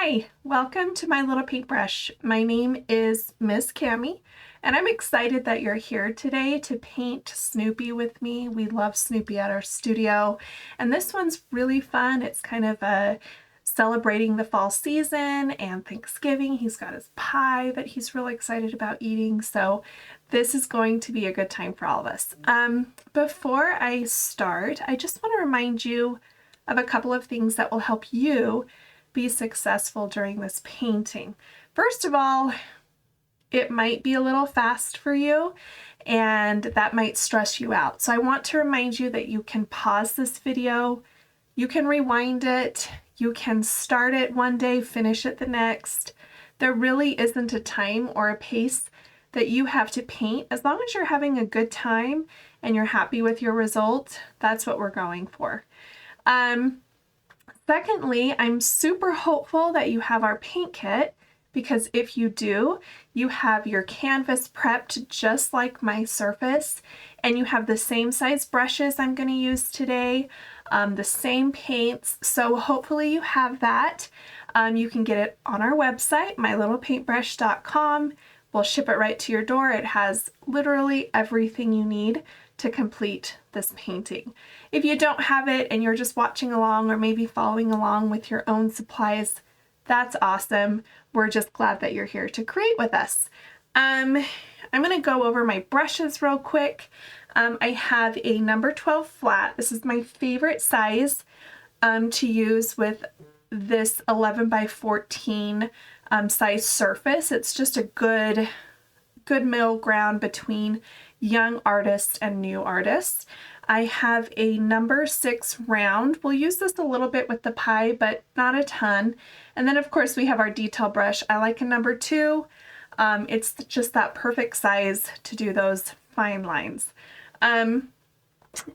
Hi, welcome to my little paintbrush. My name is Miss Cami, and I'm excited that you're here today to paint Snoopy with me. We love Snoopy at our studio, and this one's really fun. It's kind of celebrating the fall season and Thanksgiving. He's got his pie that he's really excited about eating, so this is going to be a good time for all of us. Before I start, I just want to remind you of a couple of things that will help you be successful during this painting. First of all, it might be a little fast for you and that might stress you out. So I want to remind you that you can pause this video, you can rewind it, you can start it one day, finish it the next. There really isn't a time or a pace that you have to paint. As long as you're having a good time and you're happy with your result, that's what we're going for. Secondly, I'm super hopeful that you have our paint kit, because if you do, you have your canvas prepped just like my surface, and you have the same size brushes I'm going to use today, the same paints, so hopefully you have that. You can get it on our website, mylittlepaintbrush.com. We'll ship it right to your door. It has literally everything you need to complete this painting. If you don't have it and you're just watching along or maybe following along with your own supplies, that's awesome. We're just glad that you're here to create with us. I'm going to go over my brushes real quick. I have a number 12 flat. This is my favorite size to use with this 11 by 14 size surface. It's just a good middle ground between young artists and new artists. I have a number 6 round. We'll use this a little bit with the pie, but not a ton. And then of course we have our detail brush. I like a number 2. It's just that perfect size to do those fine lines. And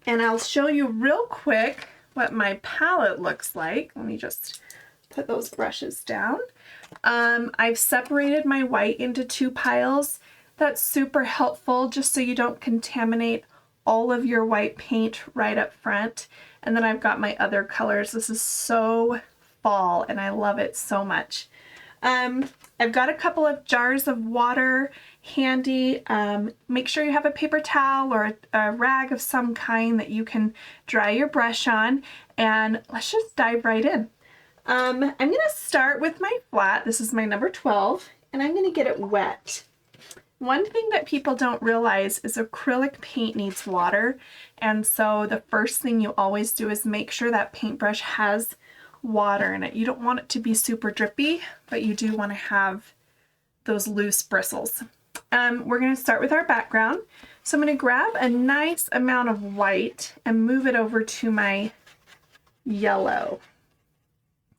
I'll show you real quick what my palette looks like. Let me just put those brushes down. I've separated my white into 2 piles. That's super helpful just so you don't contaminate all of your white paint right up front. And then I've got my other colors. This is so fall and I love it so much. I've got a couple of jars of water handy. Make sure you have a paper towel or a rag of some kind that you can dry your brush on, and let's just dive right in. I'm going to start with my flat. This is my number 12, and I'm going to get it wet. One thing that people don't realize is acrylic paint needs water, and so the first thing you always do is make sure that paintbrush has water in it. You don't want it to be super drippy, but you do want to have those loose bristles. We're going to start with our background. So I'm going to grab a nice amount of white and move it over to my yellow.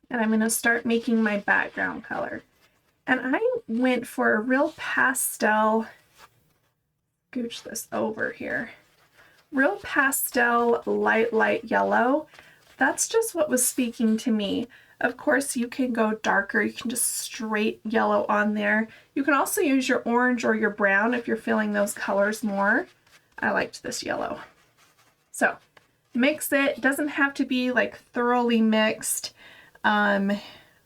And I'm going to start making my background color. And I went for a real pastel, scooch this over here, real pastel light yellow. That's just what was speaking to me. Of course, you can go darker. You can just straight yellow on there. You can also use your orange or your brown if you're feeling those colors more. I liked this yellow. So mix it. Doesn't have to be like thoroughly mixed.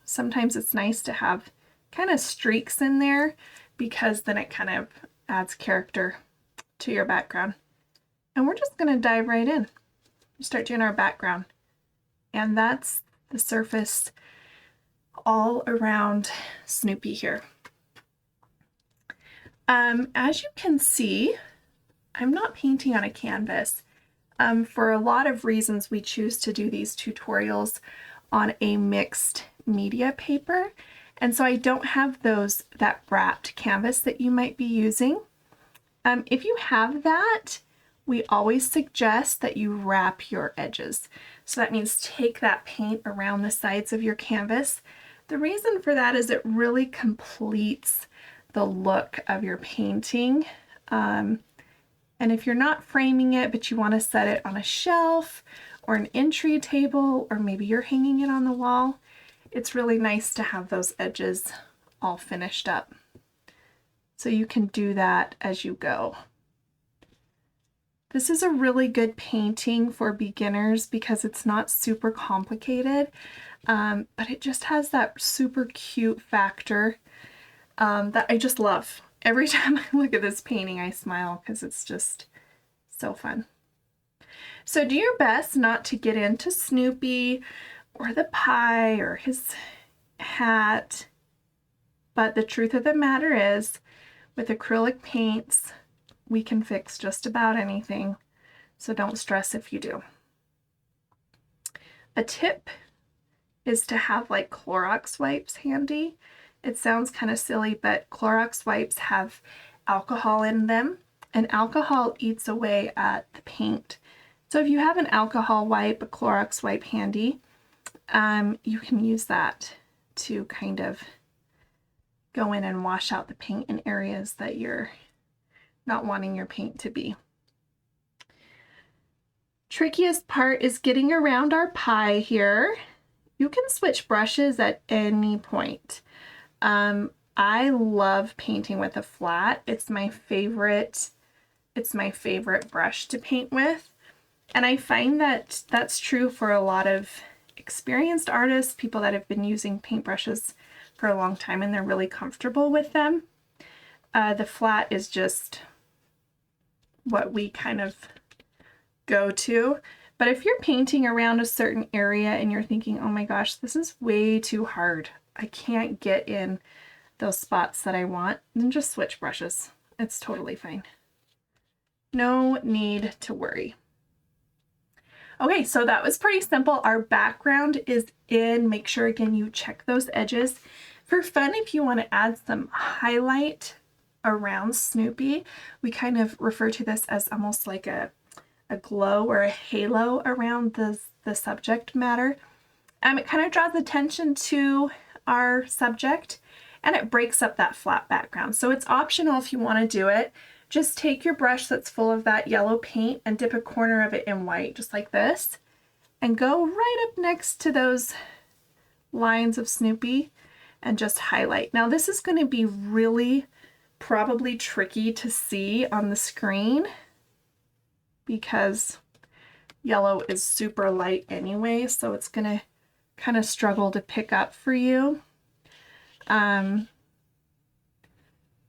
Sometimes it's nice to have kind of streaks in there because then it kind of adds character to your background. And we're just going to dive right in. Start doing our background. And that's the surface all around Snoopy here. As you can see, I'm not painting on a canvas. For a lot of reasons, we choose to do these tutorials on a mixed media paper. And so I don't have that wrapped canvas that you might be using. If you have that, we always suggest that you wrap your edges. So that means take that paint around the sides of your canvas. The reason for that is it really completes the look of your painting. And if you're not framing it, but you want to set it on a shelf or an entry table, or maybe you're hanging it on the wall, it's really nice to have those edges all finished up. So you can do that as you go. This is a really good painting for beginners because it's not super complicated. But it just has that super cute factor that I just love. Every time I look at this painting, I smile because it's just so fun. So do your best not to get into Snoopy or the pie or his hat. But the truth of the matter is, with acrylic paints, we can fix just about anything. So don't stress if you do. A tip is to have like Clorox wipes handy. It sounds kind of silly, but Clorox wipes have alcohol in them, and alcohol eats away at the paint. So if you have an alcohol wipe, a Clorox wipe handy, you can use that to kind of go in and wash out the paint in areas that you're not wanting your paint to be. Trickiest part is getting around our pie here. You can switch brushes at any point. I love painting with a flat. It's my favorite brush to paint with. And I find that that's true for a lot of experienced artists, people that have been using paintbrushes for a long time and they're really comfortable with them. The flat is just what we kind of go to. But if you're painting around a certain area and you're thinking, oh my gosh, this is way too hard, I can't get in those spots that I want, then just switch brushes. It's totally fine. No need to worry. Okay, so that was pretty simple. Our background is in. Make sure again you check those edges. For fun, if you want to add some highlight around Snoopy, we kind of refer to this as almost like a glow or a halo around the subject matter. It kind of draws attention to our subject and it breaks up that flat background. So it's optional if you want to do it. Just take your brush that's full of that yellow paint and dip a corner of it in white, just like this, and go right up next to those lines of Snoopy and just highlight. Now this is going to be really probably tricky to see on the screen because yellow is super light anyway, so it's going to kind of struggle to pick up for you.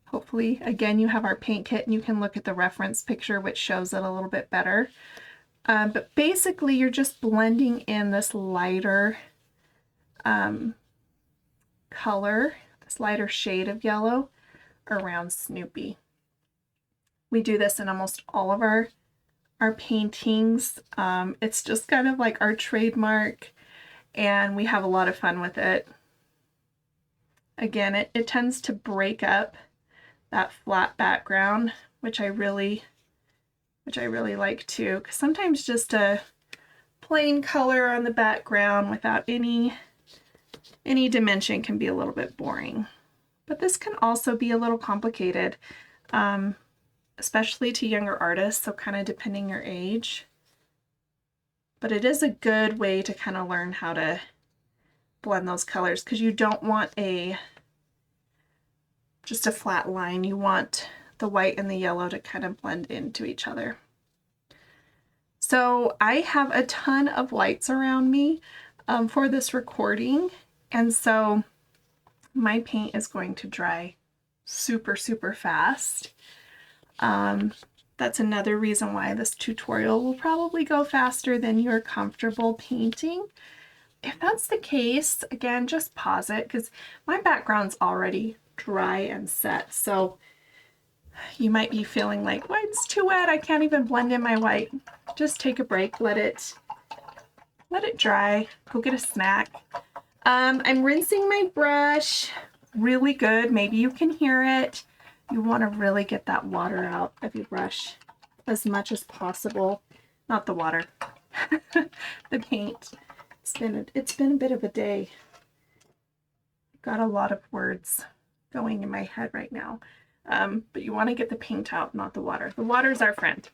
Hopefully, again, you have our paint kit and you can look at the reference picture, which shows it a little bit better. But basically, you're just blending in this lighter color, this lighter shade of yellow around Snoopy. We do this in almost all of our paintings. It's just kind of like our trademark, and we have a lot of fun with it. Again, it tends to break up that flat background, which I really like too, because sometimes just a plain color on the background without any dimension can be a little bit boring. But this can also be a little complicated, especially to younger artists, so kind of depending your age. But it is a good way to kind of learn how to blend those colors, because you don't want just a flat line. You want the white and the yellow to kind of blend into each other. So I have a ton of lights around me for this recording, and so my paint is going to dry super fast. That's another reason why this tutorial will probably go faster than you're comfortable painting. If that's the case, again, just pause it, because my background's already dry and set. So you might be feeling like, well, it's too wet, I can't even blend in my white. Just take a break, let it dry, go get a snack. I'm rinsing my brush really good. Maybe you can hear it. You want to really get that water out of your brush as much as possible. Not the water, the paint. It's been a bit of a day. Got a lot of words going in my head right now. But you want to get the paint out, not the water. The water's our friend.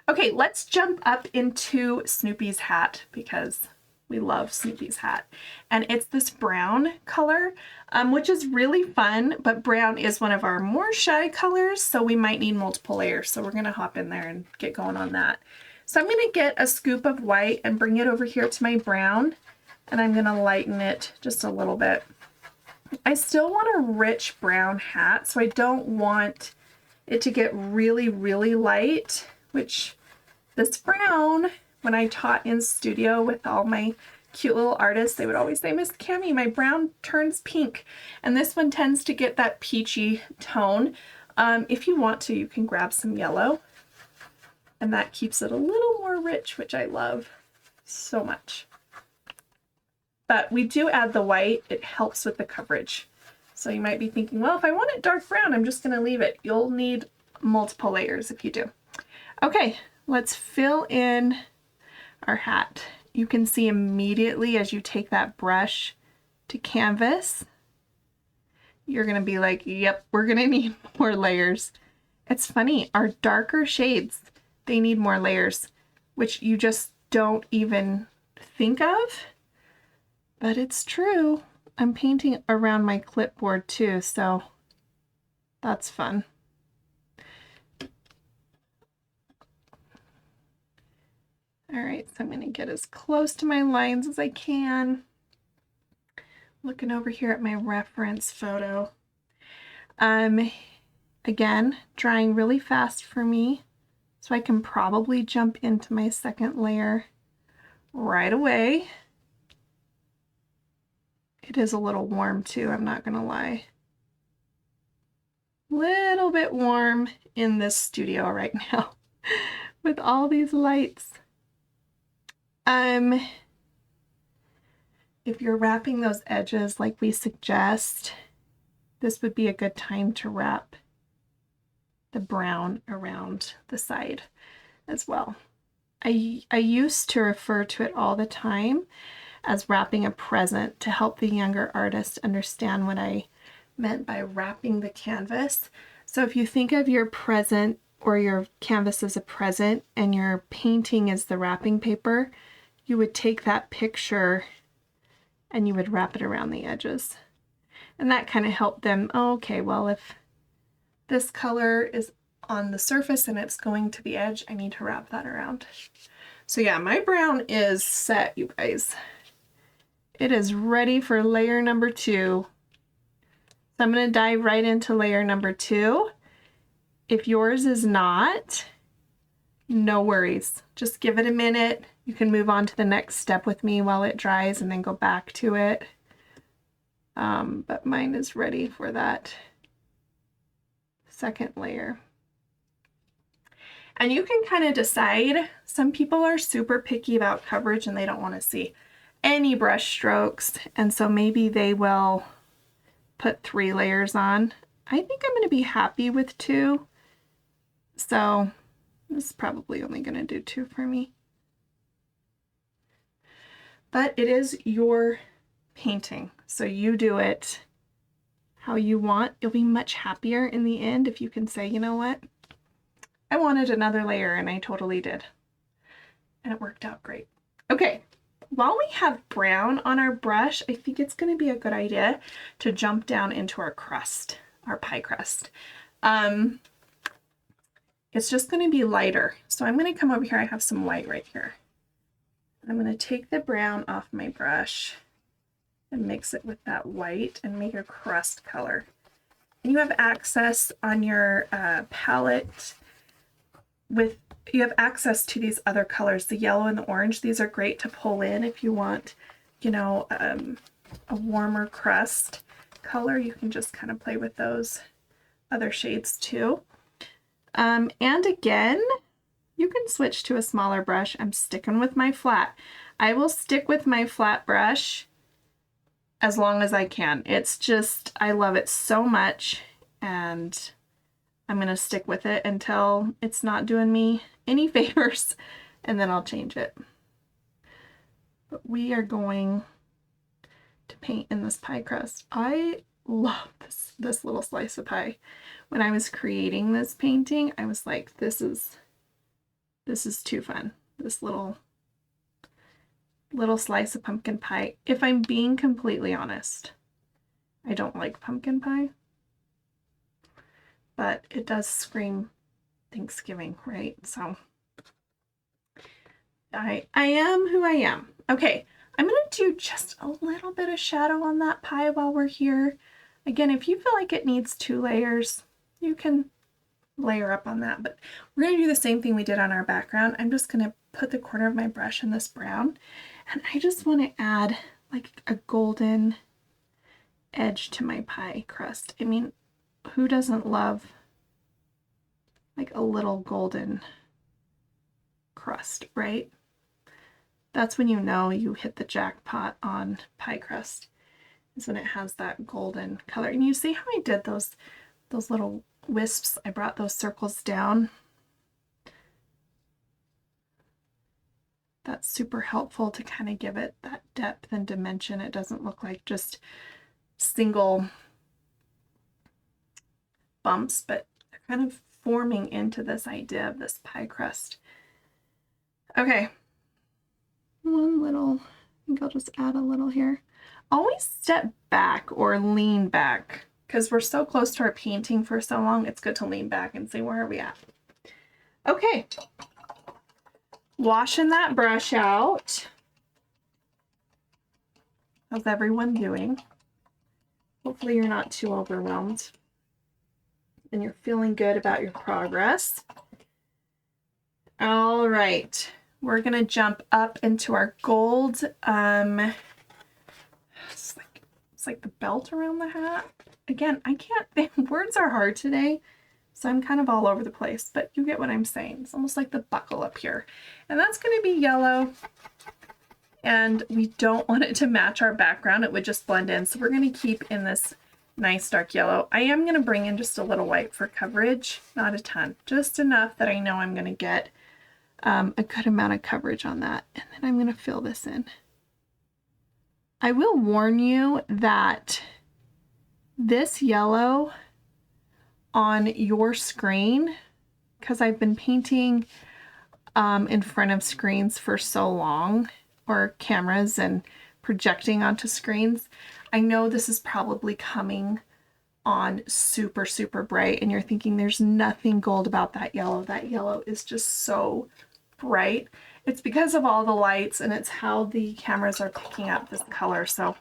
Okay, let's jump up into Snoopy's hat, because we love Snoopy's hat. And it's this brown color, which is really fun, but brown is one of our more shy colors, so we might need multiple layers. So we're gonna hop in there and get going on that. So I'm gonna get a scoop of white and bring it over here to my brown. and I'm gonna lighten it just a little bit. I still want a rich brown hat, so I don't want it to get really, really light, which this brown, when I taught in studio with all my cute little artists, they would always say, Miss Cami, my brown turns pink. And this one tends to get that peachy tone. If you want to, you can grab some yellow, and that keeps it a little more rich, which I love so much. But we do add the white. It helps with the coverage. So you might be thinking, well, if I want it dark brown, I'm just going to leave it. You'll need multiple layers if you do. Okay, let's fill in our hat. You can see immediately as you take that brush to canvas, you're going to be like, yep, we're going to need more layers. It's funny, our darker shades, they need more layers, which you just don't even think of. But it's true. I'm painting around my clipboard too, so that's fun. All right, so I'm going to get as close to my lines as I can. Looking over here at my reference photo. Again, drying really fast for me, so I can probably jump into my second layer right away. It is a little warm too, I'm not gonna lie. Little bit warm in this studio right now with all these lights. If you're wrapping those edges like we suggest, this would be a good time to wrap the brown around the side as well. I used to refer to it all the time as wrapping a present to help the younger artist understand what I meant by wrapping the canvas. So if you think of your present or your canvas as a present and your painting is the wrapping paper, you would take that picture and you would wrap it around the edges. And that kind of helped them, oh, okay, well, if this color is on the surface and it's going to the edge, I need to wrap that around. So yeah, my brown is set, you guys. It is ready for layer number 2. So I'm going to dive right into layer number 2. If yours is not, no worries. Just give it a minute. You can move on to the next step with me while it dries and then go back to it. But mine is ready for that second layer. And you can kind of decide. Some people are super picky about coverage and they don't want to see any brush strokes, and so maybe they will put 3 layers on. I think I'm going to be happy with 2, so this is probably only going to do 2 for me. But it is your painting, so you do it how you want. You'll be much happier in the end if you can say, you know what, I wanted another layer and I totally did, and it worked out great. Okay, while we have brown on our brush, I think it's going to be a good idea to jump down into our crust, our pie crust. It's just going to be lighter, so I'm going to come over here. I have some white right here. I'm going to take the brown off my brush and mix it with that white and make a crust color. And you have access on your palette you have access to these other colors, the yellow and the orange. These are great to pull in if you want, you know, a warmer crust color. You can just kind of play with those other shades too. And again, you can switch to a smaller brush. I'm sticking with my flat. I will stick with my flat brush as long as I can. It's just, I love it so much, and I'm going to stick with it until it's not doing me any favors, and then I'll change it. But we are going to paint in this pie crust. I love this little slice of pie. When I was creating this painting, I was like, this is too fun. This little slice of pumpkin pie. If I'm being completely honest, I don't like pumpkin pie, but it does scream Thanksgiving, right? So I am who I am. Okay, I'm going to do just a little bit of shadow on that pie while we're here. Again, if you feel like it needs 2 layers, you can layer up on that, but we're going to do the same thing we did on our background. I'm just going to put the corner of my brush in this brown, and I just want to add like a golden edge to my pie crust. I mean, who doesn't love like a little golden crust, right? That's when you know you hit the jackpot on pie crust, is when it has that golden color. And you see how I did those little wisps? I brought those circles down. That's super helpful to kind of give it that depth and dimension. It doesn't look like just single bumps, but they're kind of forming into this idea of this pie crust. Okay, one little, I think I'll just add a little here. Always step back or lean back, because we're so close to our painting for so long. It's good to lean back and say, where are we at? Okay, washing that brush out. How's everyone doing? Hopefully you're not too overwhelmed and you're feeling good about your progress. All right, we're gonna jump up into our gold. It's like the belt around the hat. Again, I can't, words are hard today, so I'm kind of all over the place, but you get what I'm saying. It's almost like the buckle up here. And that's gonna be yellow. And we don't want it to match our background. It would just blend in. So we're gonna keep in this nice dark yellow. I am gonna bring in just a little white for coverage, not a ton, just enough that I know I'm gonna get a good amount of coverage on that. And then I'm gonna fill this in. I will warn you that this yellow on your screen, because I've been painting in front of screens for so long, or cameras, and projecting onto screens, I know this is probably coming on super, super bright, and you're thinking there's nothing gold about that yellow. That yellow is just so bright. It's because of all the lights, and it's how the cameras are picking up this color, so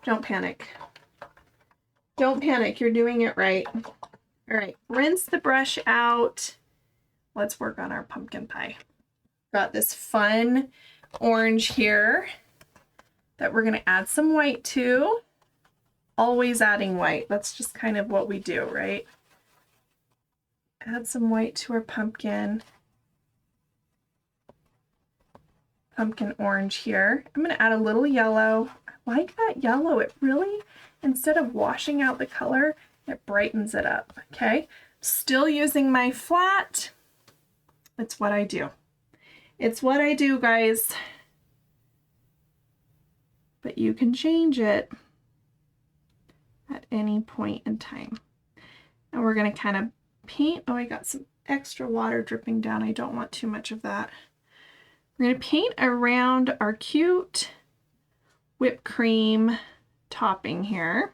don't panic. Don't panic, you're doing it right. All right, rinse the brush out. Let's work on our pumpkin pie. Got this fun orange here that we're gonna add some white to. Always adding white, that's just kind of what we do, right? Add some white to our pumpkin. Pumpkin orange here. I'm gonna add a little yellow. I like that yellow. It really, instead of washing out the color, it brightens it up, okay? Still using my flat. It's what I do. It's what I do, guys. But you can change it at any point in time. And we're gonna kind of paint. Oh, I got some extra water dripping down. I don't want too much of that. We're gonna paint around our cute whipped cream topping here.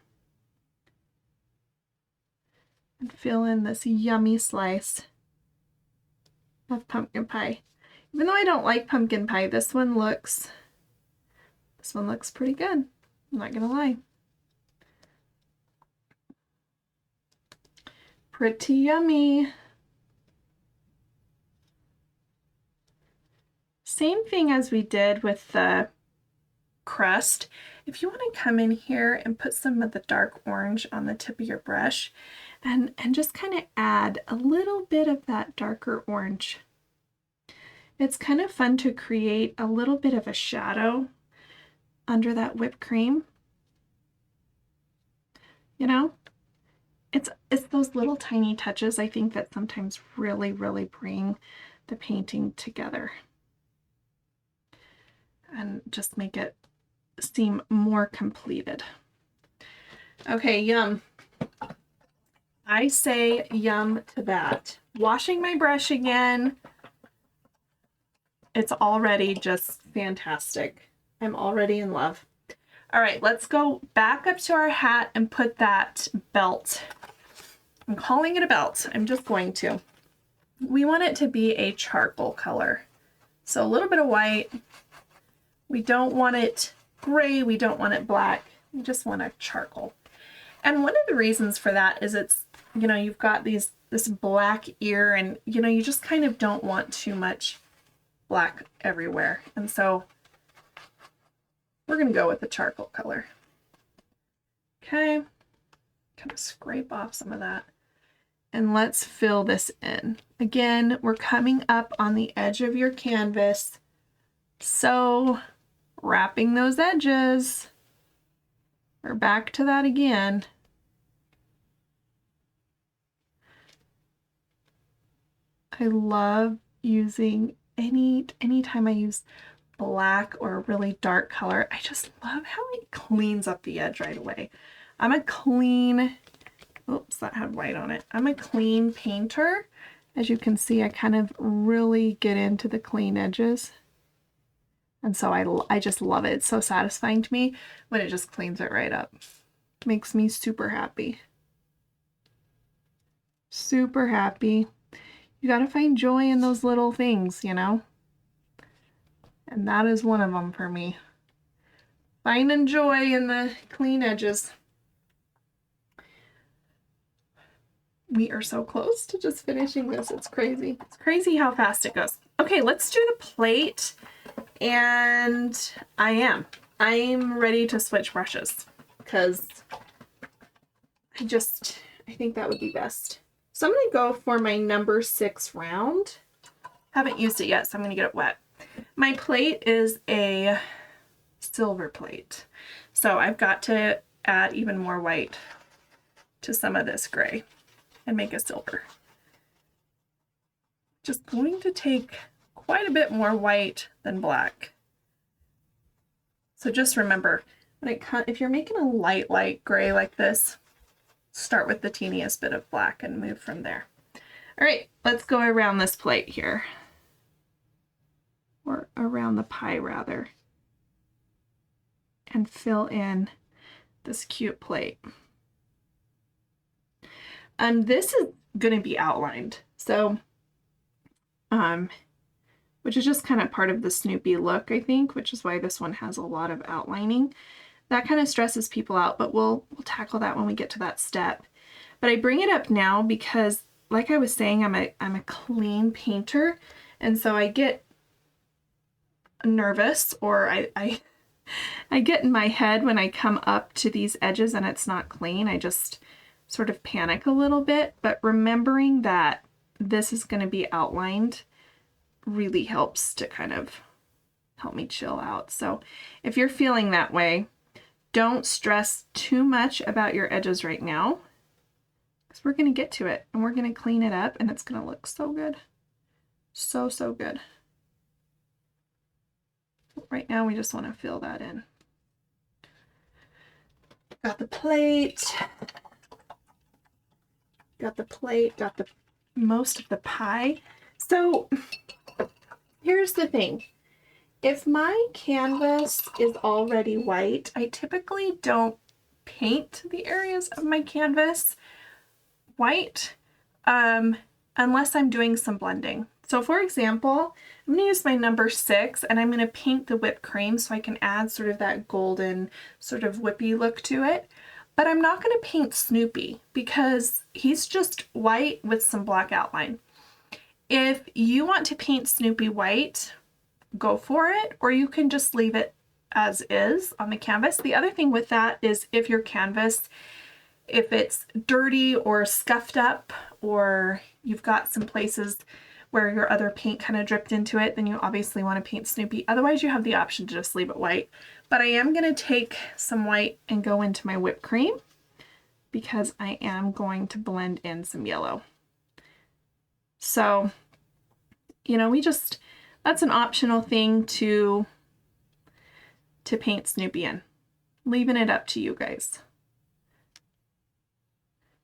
And fill in this yummy slice of pumpkin pie. Even though I don't like pumpkin pie, this one looks pretty good. I'm not gonna lie. Pretty yummy. Same thing as we did with the crust. If you want to come in here and put some of the dark orange on the tip of your brush and just kind of add a little bit of that darker orange. It's kind of fun to create a little bit of a shadow under that whipped cream. You know, it's those little tiny touches I think that sometimes really, really bring the painting together and just make it seem more completed. Okay, yum. I say yum to that. Washing my brush again. It's already just fantastic. I'm already in love. All right, let's go back up to our hat and put that belt. I'm calling it a belt. I'm just going to. We want it to be a charcoal color. So a little bit of white, We don't want it gray, we don't want it black, we just want a charcoal. And one of the reasons for that is it's, you know, you've got this black ear, and you know, you just kind of don't want too much black everywhere. And so we're gonna go with the charcoal color. Okay, kind of scrape off some of that. And let's fill this in. Again, we're coming up on the edge of your canvas. So wrapping those edges. We're back to that again. I love using anytime I use black or a really dark color, I just love how it cleans up the edge right away. I'm a clean, oops, that had white on it. I'm a clean painter. As you can see, I kind of really get into the clean edges. And so I just love it. It's so satisfying to me when it just cleans it right up. Makes me super happy. Super happy. You gotta find joy in those little things, you know? And that is one of them for me. Finding joy in the clean edges. We are so close to just finishing this. It's crazy. It's crazy how fast it goes. Okay, let's do the plate. And I'm ready to switch brushes because I think that would be best. So I'm going to go for my number 6 round. Haven't used it yet, so I'm going to get it wet. My plate is a silver plate. So I've got to add even more white to some of this gray and make a silver. Just going to take quite a bit more white than black. So just remember, if you're making a light gray like this, start with the teeniest bit of black and move from there. All right, let's go around this plate here. Or around the pie rather. And fill in this cute plate. This is going to be outlined. So, which is just kind of part of the Snoopy look, I think, which is why this one has a lot of outlining. That kind of stresses people out, but we'll tackle that when we get to that step. But I bring it up now because, like I was saying, I'm a clean painter, and so I get nervous, or I get in my head when I come up to these edges and it's not clean. I just sort of panic a little bit, but remembering that this is going to be outlined really helps to kind of help me chill out. So if you're feeling that way, don't stress too much about your edges right now, because we're going to get to it and we're going to clean it up and it's going to look so good. So good. Right now we just want to fill that in. Got the plate. Got the most of the pie. So here's the thing. If my canvas is already white, I typically don't paint the areas of my canvas white unless I'm doing some blending. So for example, I'm going to use my number 6 and I'm going to paint the whipped cream so I can add sort of that golden sort of whippy look to it. But I'm not going to paint Snoopy because he's just white with some black outline. If you want to paint Snoopy white, go for it, or you can just leave it as is on the canvas. The other thing with that is if your canvas, if it's dirty or scuffed up, or you've got some places where your other paint kind of dripped into it, then you obviously want to paint Snoopy. Otherwise, you have the option to just leave it white. But I am going to take some white and go into my whipped cream because I am going to blend in some yellow. So, you know, that's an optional thing to paint Snoopy in. Leaving it up to you guys.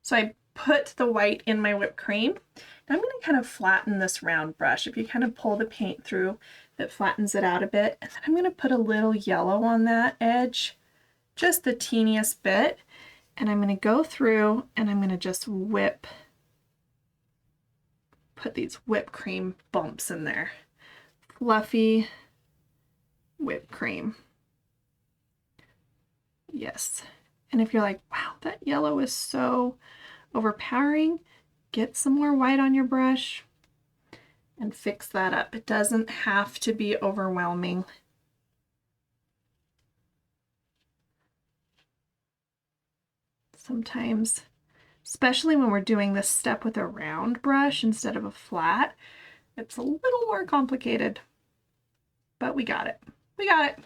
So I put the white in my whipped cream. Now I'm going to kind of flatten this round brush. If you kind of pull the paint through, it flattens it out a bit. And then I'm going to put a little yellow on that edge, just the teeniest bit. And I'm going to go through and I'm going to just put these whipped cream bumps in there. Fluffy, whipped cream. Yes. And if you're like, wow, that yellow is so overpowering, get some more white on your brush and fix that up. It doesn't have to be overwhelming. Sometimes, especially when we're doing this step with a round brush instead of a flat, it's a little more complicated, but we got it. We got it.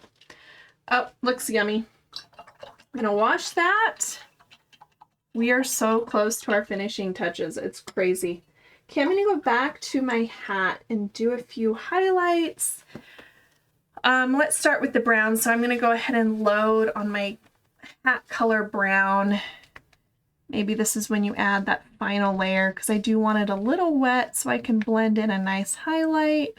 Oh, looks yummy. I'm gonna wash that. We are so close to our finishing touches. It's crazy. Okay, I'm gonna go back to my hat and do a few highlights. Let's start with the brown. So I'm gonna go ahead and load on my hat color brown. Maybe this is when you add that final layer because I do want it a little wet so I can blend in a nice highlight.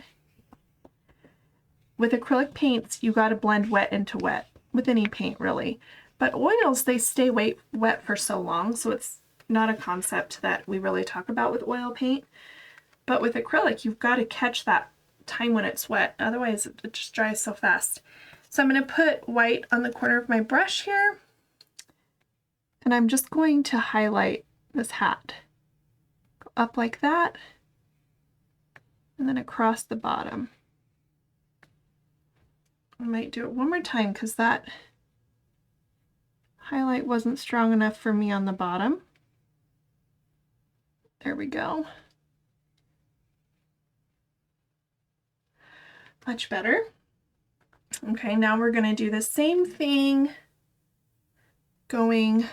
With acrylic paints, you got to blend wet into wet, with any paint really. But oils, they stay wet for so long, so it's not a concept that we really talk about with oil paint. But with acrylic, you've got to catch that time when it's wet, otherwise it just dries so fast. So I'm going to put white on the corner of my brush here. And I'm just going to highlight this hat. Go up like that, and then across the bottom. I might do it one more time because that highlight wasn't strong enough for me on the bottom. There we go. Much better. Okay, now we're going to do the same thing going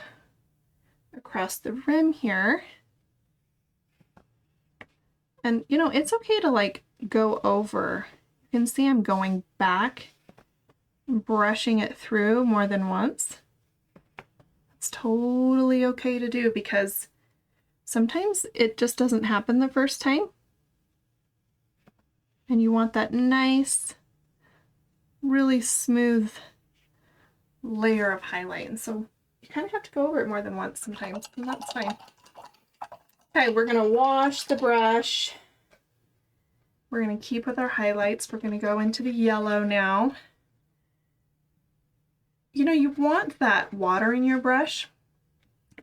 across the rim here. And you know, it's okay to like go over. You can see I'm going back, brushing it through more than once. It's totally okay to do because sometimes it just doesn't happen the first time. And you want that nice, really smooth layer of highlight. And so you kind of have to go over it more than once sometimes, and that's fine. Okay, we're gonna wash the brush. We're gonna keep with our highlights. We're gonna go into the yellow now. You know, you want that water in your brush,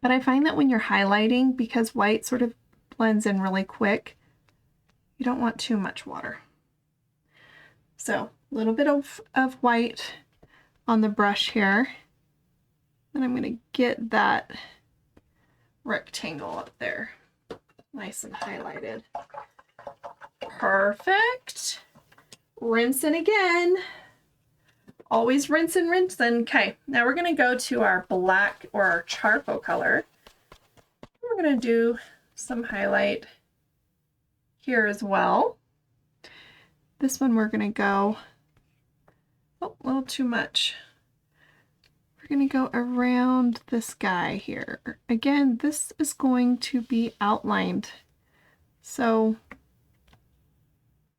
but I find that when you're highlighting, because white sort of blends in really quick, you don't want too much water. So a little bit of white on the brush here. And I'm going to get that rectangle up there nice and highlighted. Perfect. Rinsing again. Always rinsing, rinsing. Okay, now we're going to go to our black or our charcoal color. We're going to do some highlight here as well. This one we're going to go, oh, a little too much. We're going to go around this guy here. Again, this is going to be outlined. So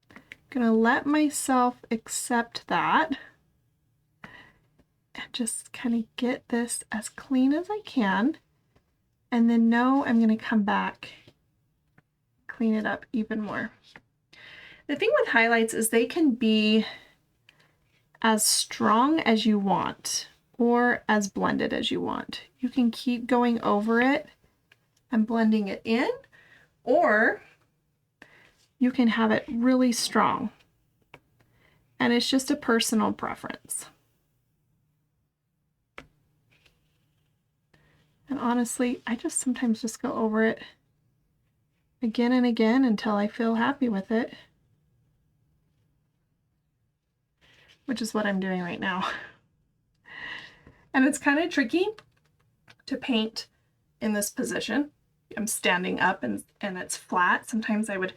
I'm going to let myself accept that and just kind of get this as clean as I can. And then know I'm going to come back, clean it up even more. The thing with highlights is they can be as strong as you want or as blended as you want. You can keep going over it and blending it in, or you can have it really strong. And it's just a personal preference. And honestly, I just sometimes just go over it again and again until I feel happy with it. Which is what I'm doing right now. And it's kind of tricky to paint in this position. I'm standing up and it's flat. Sometimes I would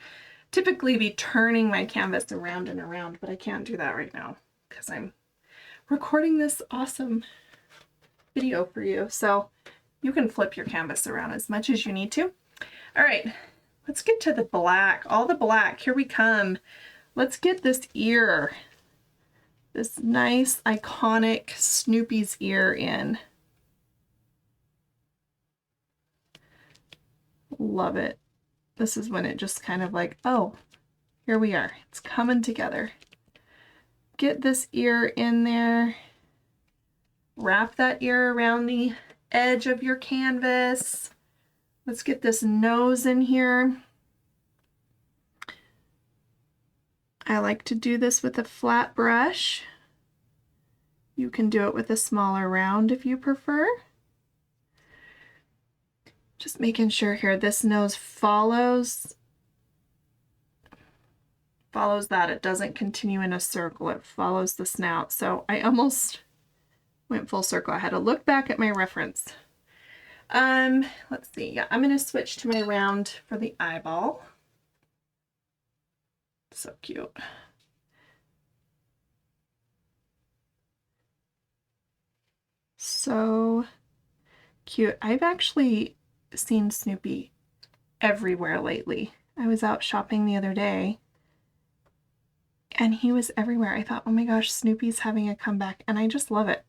typically be turning my canvas around and around, but I can't do that right now because I'm recording this awesome video for you. So you can flip your canvas around as much as you need to. All right, let's get to the black, all the black. Here we come. Let's get this ear. This nice iconic Snoopy's ear in. Love it. This is when it just kind of like, oh, here we are. It's coming together. get this ear in there. Wrap that ear around the edge of your canvas. Let's get this nose in here. I like to do this with a flat brush. You can do it with a smaller round if you prefer. Just making sure here this nose follows that. It doesn't continue in a circle. It follows the snout. So I almost went full circle. I had to look back at my reference. Let's see. Yeah, I'm going to switch to my round for the eyeball. So cute. So cute. I've actually seen Snoopy everywhere lately. I was out shopping the other day and he was everywhere. I thought, oh my gosh, Snoopy's having a comeback, and I just love it.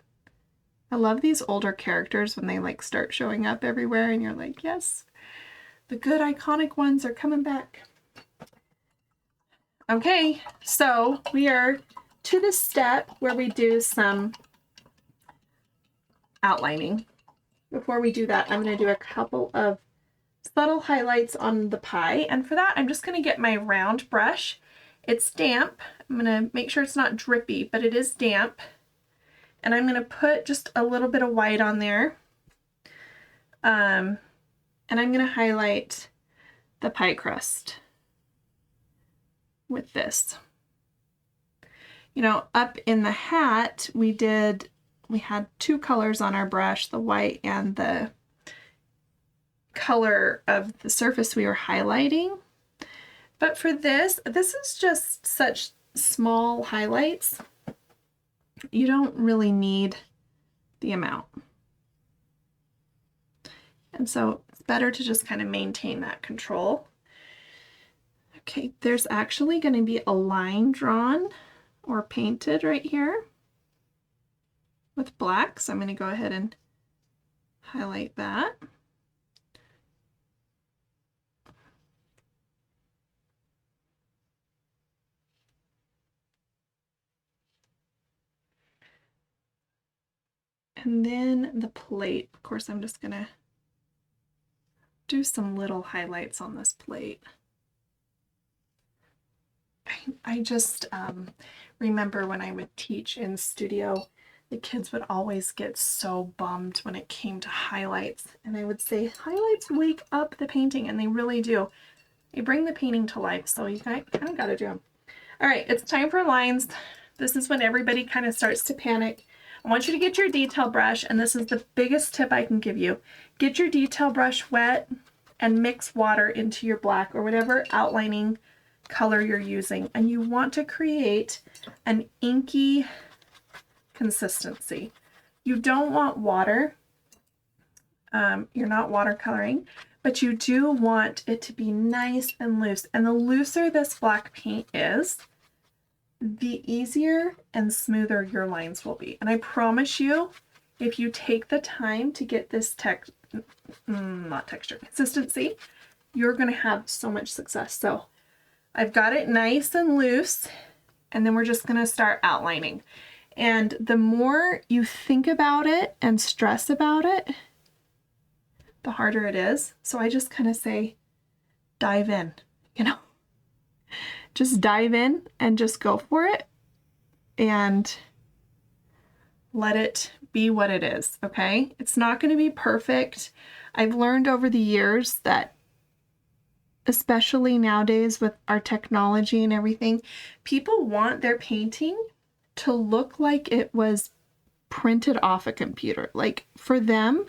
I love these older characters when they like start showing up everywhere and you're like, yes, the good iconic ones are coming back. Okay, so we are to the step where we do some outlining. Before we do that, I'm going to do a couple of subtle highlights on the pie, and for that I'm just going to get my round brush. It's damp. I'm going to make sure it's not drippy, but it is damp. And I'm going to put just a little bit of white on there. And I'm going to highlight the pie crust with this. You know, up in the hat, we had two colors on our brush, the white and the color of the surface we were highlighting. But for this is just such small highlights. You don't really need the amount. And so it's better to just kind of maintain that control. Okay, there's actually going to be a line drawn or painted right here with black. So I'm going to go ahead and highlight that. And then the plate, of course, I'm just gonna do some little highlights on this plate. I just remember when I would teach in studio, the kids would always get so bummed when it came to highlights. And I would say, highlights wake up the painting, and they really do. They bring the painting to life, so you kind of gotta do them. All right, it's time for lines. This is when everybody kind of starts to panic. I want you to get your detail brush, and this is the biggest tip I can give you. Get your detail brush wet and mix water into your black or whatever outlining color you're using. And you want to create an inky consistency. You don't want water. You're not watercoloring, but you do want it to be nice and loose. And the looser this black paint is, the easier and smoother your lines will be. And I promise you, if you take the time to get this consistency, you're going to have so much success. So I've got it nice and loose, and then we're just going to start outlining. And the more you think about it and stress about it, the harder it is. So I just kind of say, dive in, you know. Just dive in and just go for it and let it be what it is, okay? It's not going to be perfect. I've learned over the years that, especially nowadays with our technology and everything, people want their painting to look like it was printed off a computer. Like, for them,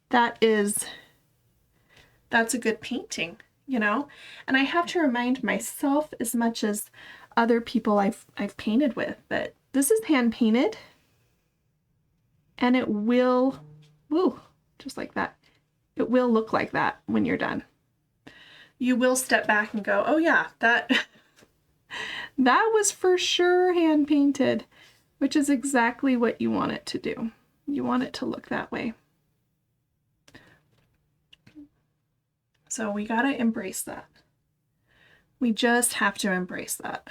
that's a good painting. You know, and I have to remind myself, as much as other people I've painted with, that this is hand painted, and it will, just like that, it will look like that when you're done. You will step back and go, oh yeah, that was for sure hand painted, which is exactly what you want it to do. You want it to look that way. So we got to embrace that. We just have to embrace that.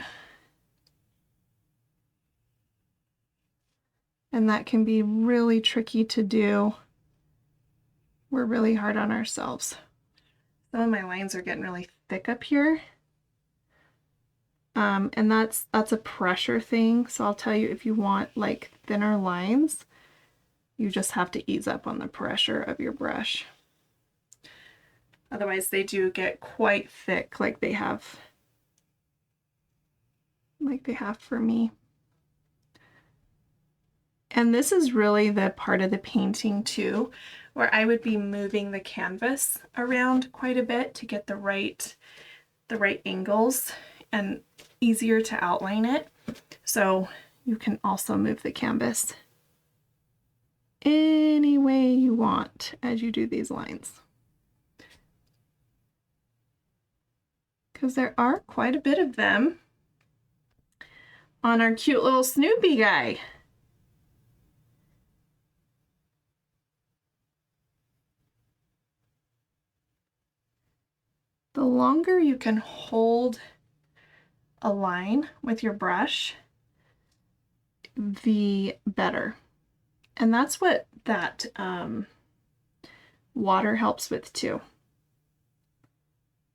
And that can be really tricky to do. We're really hard on ourselves. Some of my lines are getting really thick up here. And that's a pressure thing. So I'll tell you, if you want like thinner lines, you just have to ease up on the pressure of your brush. Otherwise they do get quite thick like they have for me. And this is really the part of the painting too, where I would be moving the canvas around quite a bit to get the right angles and easier to outline it. So you can also move the canvas any way you want as you do these lines. Because there are quite a bit of them on our cute little Snoopy guy. The longer you can hold a line with your brush, the better. And that's what that water helps with too.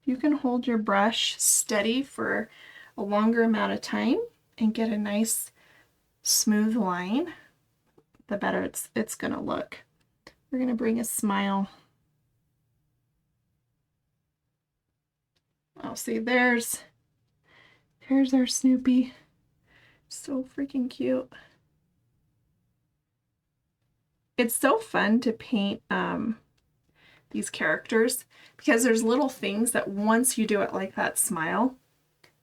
You can hold your brush steady for a longer amount of time and get a nice smooth line, the better it's gonna look. We're gonna bring a smile. Oh, see, there's our Snoopy. So freaking cute. It's so fun to paint these characters because there's little things that once you do it like that smile,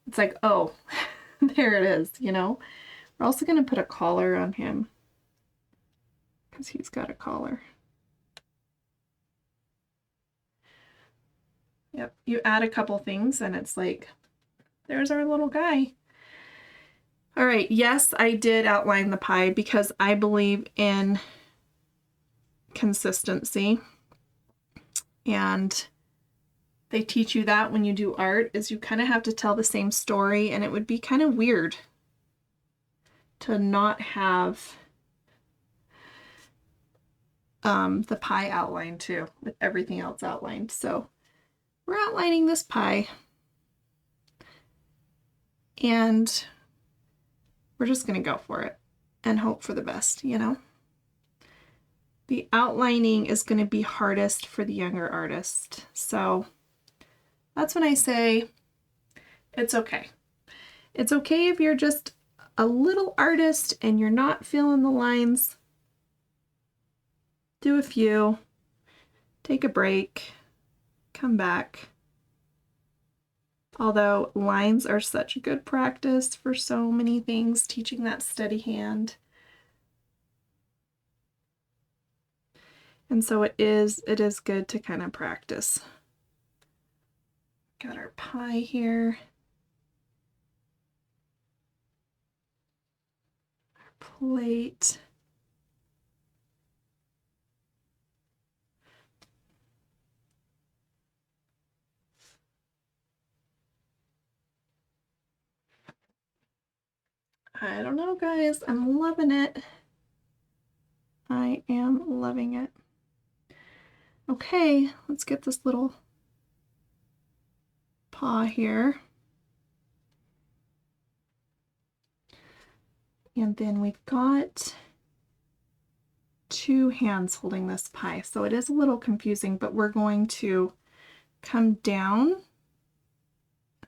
it's like, oh, there it is, you know? We're also going to put a collar on him because he's got a collar. Yep, you add a couple things and it's like, there's our little guy. All right, yes, I did outline the pie because I believe in consistency. And they teach you that when you do art, is you kind of have to tell the same story, and it would be kind of weird to not have the pie outlined too, with everything else outlined. So we're outlining this pie, and we're just going to go for it and hope for the best, you know? The outlining is going to be hardest for the younger artist. So that's when I say it's okay. It's okay if you're just a little artist and you're not feeling the lines. Do a few, take a break, come back. Although lines are such a good practice for so many things, teaching that steady hand. And so it is good to kind of practice. Got our pie here. Our plate. I don't know, guys. I'm loving it. I am loving it. Okay, let's get this little paw here. And then we've got two hands holding this pie. So it is a little confusing, but we're going to come down,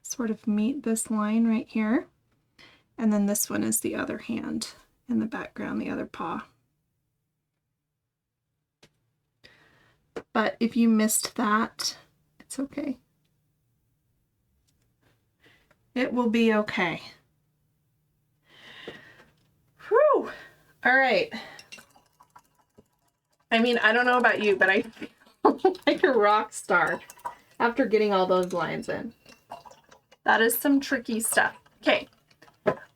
sort of meet this line right here. And then this one is the other hand in the background, the other paw. But if you missed that, it's okay. It will be okay. Whew. All right. I mean, I don't know about you, but I feel like a rock star after getting all those lines in. That is some tricky stuff. Okay.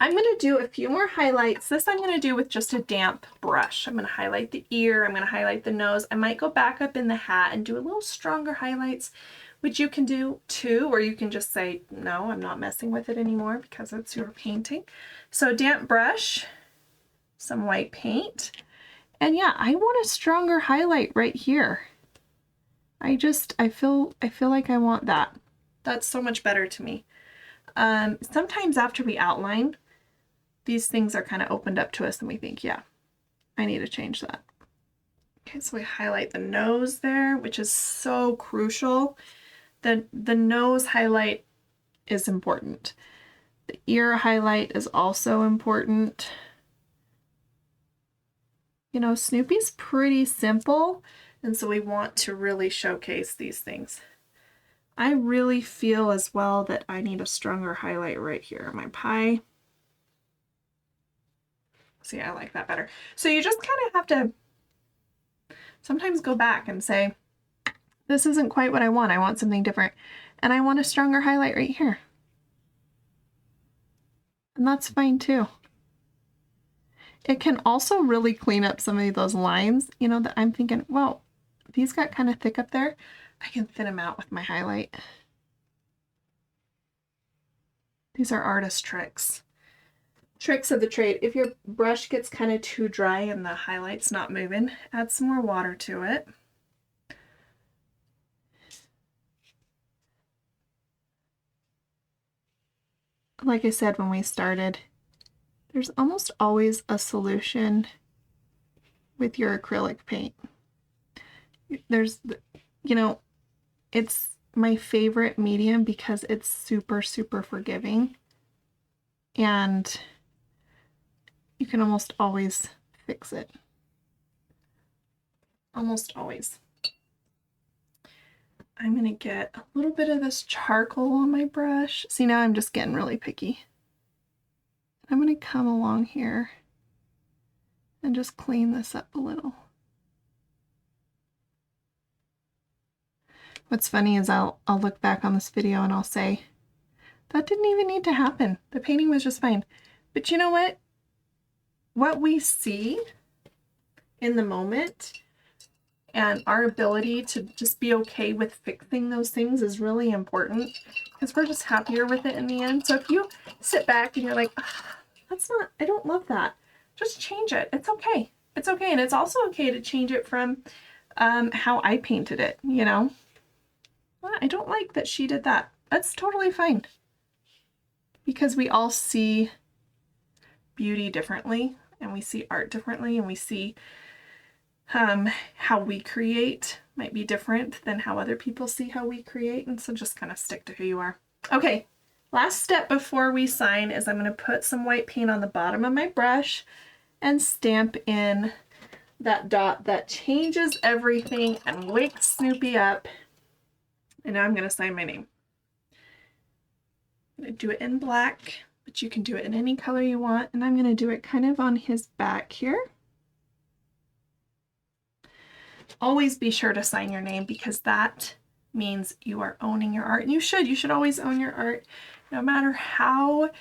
I'm going to do a few more highlights. This I'm going to do with just a damp brush. I'm going to highlight the ear. I'm going to highlight the nose. I might go back up in the hat and do a little stronger highlights, which you can do too, or you can just say, no, I'm not messing with it anymore because it's your painting. So damp brush, some white paint. And yeah, I want a stronger highlight right here. I feel like I want that. That's so much better to me. Sometimes after we outline, these things are kind of opened up to us and we think, yeah, I need to change that. Okay, so we highlight the nose there, which is so crucial. The nose highlight is important. The ear highlight is also important. You know, Snoopy's pretty simple, and so we want to really showcase these things. I really feel as well that I need a stronger highlight right here on my pie. See, I like that better. So you just kind of have to sometimes go back and say, this isn't quite what I want. I want something different. And I want a stronger highlight right here. And that's fine too. It can also really clean up some of those lines, you know, that I'm thinking, well, these got kind of thick up there. I can thin them out with my highlight. These are artist tricks. Tricks of the trade. If your brush gets kind of too dry and the highlight's not moving, add some more water to it. Like I said when we started, there's almost always a solution with your acrylic paint. There's, you know, it's my favorite medium because it's super, super forgiving. And you can almost always fix it. Almost always. I'm going to get a little bit of this charcoal on my brush. See, now I'm just getting really picky. I'm going to come along here and just clean this up a little. What's funny is I'll look back on this video and I'll say, that didn't even need to happen. The painting was just fine. But you know what? What we see in the moment and our ability to just be okay with fixing those things is really important because we're just happier with it in the end. So if you sit back and you're like, I don't love that, just change it. It's okay. It's okay. And it's also okay to change it from how I painted it, you know? Well, I don't like that she did that. That's totally fine. Because we all see beauty differently and we see art differently and we see how we create might be different than how other people see how we create. And so just kind of stick to who you are. Okay, last step before we sign is I'm going to put some white paint on the bottom of my brush and stamp in that dot that changes everything and wakes Snoopy up. And now I'm going to sign my name. I'm going to do it in black, but you can do it in any color you want. And I'm going to do it kind of on his back here. Always be sure to sign your name because that means you are owning your art. And you should always own your art. No matter how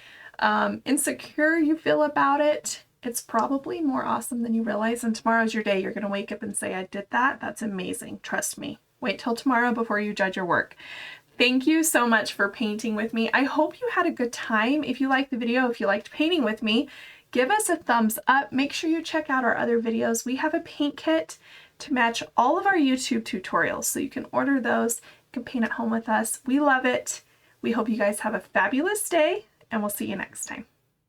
insecure you feel about it, it's probably more awesome than you realize. And tomorrow's your day. You're going to wake up and say, I did that. That's amazing. Trust me. Wait till tomorrow before you judge your work. Thank you so much for painting with me. I hope you had a good time. If you liked the video, if you liked painting with me, give us a thumbs up. Make sure you check out our other videos. We have a paint kit to match all of our YouTube tutorials, so you can order those. You can paint at home with us. We love it. We hope you guys have a fabulous day, and we'll see you next time.